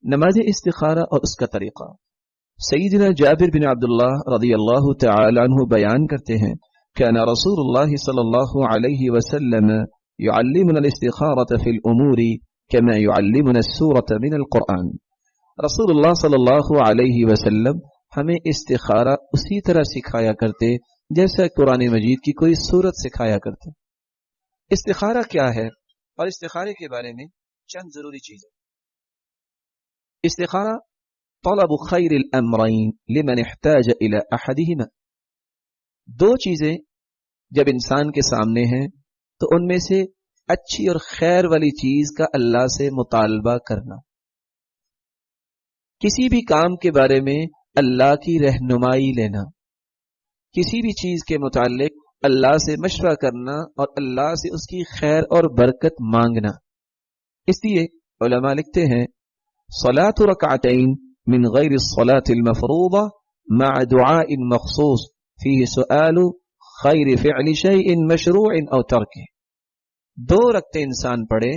نماز استخارہ اور اس کا طریقہ. سیدنا جابر بن عبداللہ رضی اللہ تعالی عنہ بیان کرتے ہیں كان رسول الله صلى الله عليه وسلم يعلمنا الاستخارة في الأمور كما يعلمنا السورة من القرآن. رسول اللہ صلی اللہ علیہ وسلم ہمیں استخارہ اسی طرح سکھایا کرتے جیسا قرآن مجید کی کوئی سورت سکھایا کرتے. استخارہ کیا ہے اور استخارے کے بارے میں چند ضروری چیزیں. استخارہ طلب خیر الامرین لمن احتاج الى احدہما. دو چیزیں جب انسان کے سامنے ہیں تو ان میں سے اچھی اور خیر والی چیز کا اللہ سے مطالبہ کرنا. کسی بھی کام کے بارے میں اللہ کی رہنمائی لینا، کسی بھی چیز کے متعلق اللہ سے مشورہ کرنا اور اللہ سے اس کی خیر اور برکت مانگنا. اس لیے علماء لکھتے ہیں صلاة رکعتین من غیر الصلاة المفروضة مع دعاء مخصوص فيه سؤال خیر فعل شیء مشروع او ترک. دو رکعتیں انسان پڑھے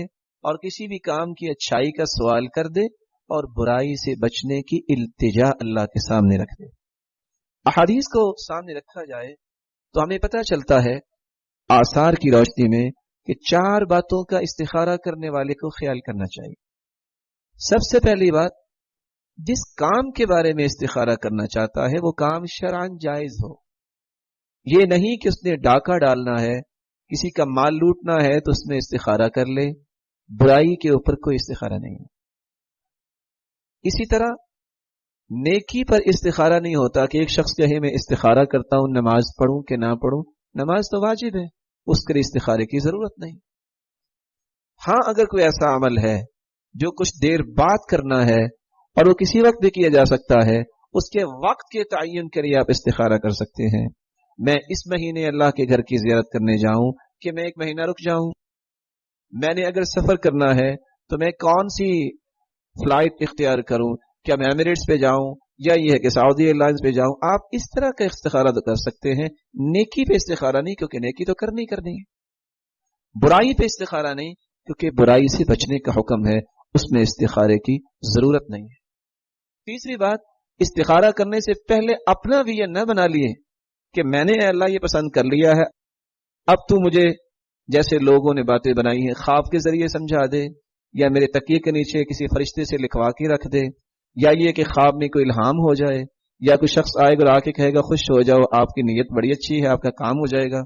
اور کسی بھی کام کی اچھائی کا سوال کر دے اور برائی سے بچنے کی التجا اللہ کے سامنے رکھ دے. احادیث کو سامنے رکھا جائے تو ہمیں پتہ چلتا ہے آثار کی روشنی میں کہ 4 باتوں کا استخارہ کرنے والے کو خیال کرنا چاہیے. سب سے پہلی بات، جس کام کے بارے میں استخارہ کرنا چاہتا ہے وہ کام شرعاً جائز ہو. یہ نہیں کہ اس نے ڈاکہ ڈالنا ہے، کسی کا مال لوٹنا ہے تو اس میں استخارہ کر لے. برائی کے اوپر کوئی استخارہ نہیں ہے. اسی طرح نیکی پر استخارہ نہیں ہوتا کہ ایک شخص کہے میں استخارہ کرتا ہوں نماز پڑھوں کہ نہ پڑھوں. نماز تو واجب ہے، اس کے لیے استخارے کی ضرورت نہیں. ہاں اگر کوئی ایسا عمل ہے جو کچھ دیر بعد کرنا ہے اور وہ کسی وقت بھی کیا جا سکتا ہے، اس کے وقت کے تعین کے لیے آپ استخارہ کر سکتے ہیں. میں اس مہینے اللہ کے گھر کی زیارت کرنے جاؤں کہ میں 1 مہینہ رک جاؤں. میں نے اگر سفر کرنا ہے تو میں کون سی فلائٹ اختیار کروں، کیا میں ایمریٹس پہ جاؤں یا یہ ہے کہ سعودی ایئر لائنز پہ جاؤں. آپ اس طرح کا استخارہ تو کر سکتے ہیں، نیکی پہ استخارہ نہیں، کیونکہ نیکی تو کرنی ہے. برائی پہ استخارہ نہیں، کیونکہ برائی سے بچنے کا حکم ہے، اس میں استخارے کی ضرورت نہیں ہے. تیسری بات، استخارہ کرنے سے پہلے اپنا بھی یہ نہ بنا لیے کہ میں نے اے اللہ یہ پسند کر لیا ہے، اب تو مجھے جیسے لوگوں نے باتیں بنائی ہیں خواب کے ذریعے سمجھا دے، یا میرے تکیے کے نیچے کسی فرشتے سے لکھوا کے رکھ دے، یا یہ کہ خواب میں کوئی الہام ہو جائے، یا کوئی شخص آئے گا اور آ کے کہے گا خوش ہو جاؤ آپ کی نیت بڑی اچھی ہے آپ کا کام ہو جائے گا.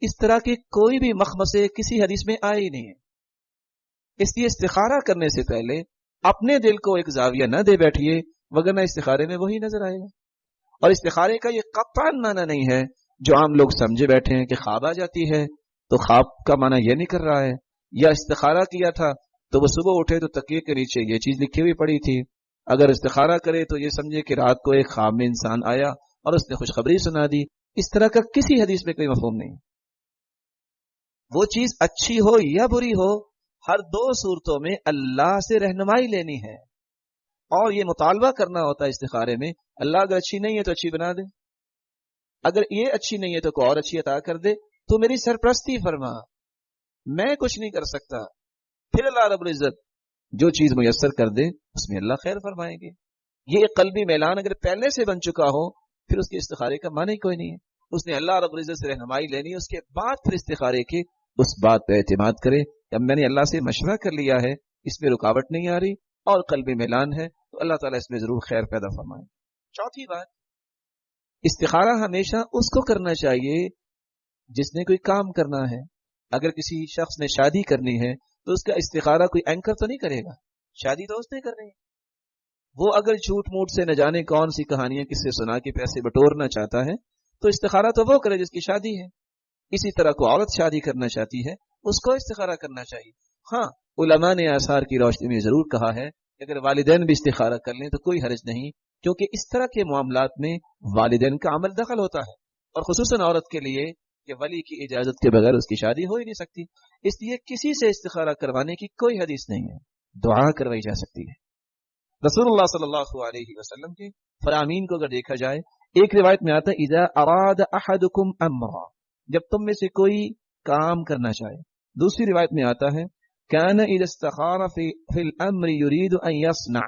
اس طرح کے کوئی بھی مخمسے کسی حدیث میں آئے ہی نہیں ہیں. اس لیے استخارہ کرنے سے پہلے اپنے دل کو ایک زاویہ نہ دے بیٹھیے، وگرنہ استخارے میں وہی نظر آئے گا. اور استخارے کا یہ قطعاً معنی نہیں ہے جو عام لوگ سمجھے بیٹھے ہیں کہ خواب آ جاتی ہے تو خواب کا معنی یہ نہیں کر رہا ہے، یا استخارہ کیا تھا تو وہ صبح اٹھے تو تکیے کے نیچے یہ چیز لکھی ہوئی پڑی تھی. اگر استخارہ کرے تو یہ سمجھے کہ رات کو ایک خواب میں انسان آیا اور اس نے خوشخبری سنا دی. اس طرح کا کسی حدیث میں کوئی مفہوم نہیں. وہ چیز اچھی ہو یا بری ہو، ہر 2 صورتوں میں اللہ سے رہنمائی لینی ہے اور یہ مطالبہ کرنا ہوتا ہے استخارے میں، اللہ اگر اچھی نہیں ہے تو اچھی بنا دے، اگر یہ اچھی نہیں ہے تو کوئی اور اچھی عطا کر دے، تو میری سرپرستی فرما، میں کچھ نہیں کر سکتا. پھر اللہ رب العزت جو چیز میسر کر دے اس میں اللہ خیر فرمائیں گے. یہ قلبی میلان اگر پہلے سے بن چکا ہو پھر اس کے استخارے کا معنی کوئی نہیں ہے. اس نے اللہ رب العزت سے رہنمائی لینی ہے، اس کے بعد پھر استخارے کے اس بات پہ اعتماد کرے کہ میں نے اللہ سے مشورہ کر لیا ہے، اس میں رکاوٹ نہیں آ رہی اور قلبی میلان ہے تو اللہ تعالیٰ اس میں ضرور خیر پیدا فرمائے. چوتھی بات، استخارہ ہمیشہ اس کو کرنا چاہیے جس نے کوئی کام کرنا ہے. اگر کسی شخص نے شادی کرنی ہے تو اس کا استخارہ کوئی اینکر تو نہیں کرے گا، شادی تو اس نے کرنی ہے. وہ اگر جھوٹ موٹ سے نہ جانے کون سی کہانیاں کس سے سنا کے پیسے بٹورنا چاہتا ہے تو استخارہ تو وہ کرے جس کی شادی ہے. اسی طرح کو عورت شادی کرنا چاہتی ہے اس کو استخارہ کرنا چاہیے. ہاں علماء نے آثار کی روشنی میں ضرور کہا ہے کہ اگر والدین بھی استخارہ کر لیں تو کوئی حرج نہیں، کیونکہ اس طرح کے معاملات میں والدین کا عمل دخل ہوتا ہے، اور خصوصاً عورت کے لیے کہ ولی کی اجازت کے بغیر اس کی شادی ہو ہی نہیں سکتی. اس لیے کسی سے استخارہ کروانے کی کوئی حدیث نہیں ہے، دعا کروائی جا سکتی ہے. رسول اللہ صلی اللہ علیہ وسلم کے فرامین کو اگر دیکھا جائے، ایک روایت میں آتا ہے اذا اراد احدکم امرا، جب تم میں سے کوئی کام کرنا چاہے. دوسری روایت میں آتا ہے کان اذا استخار فی الامر یرید ان یصنع،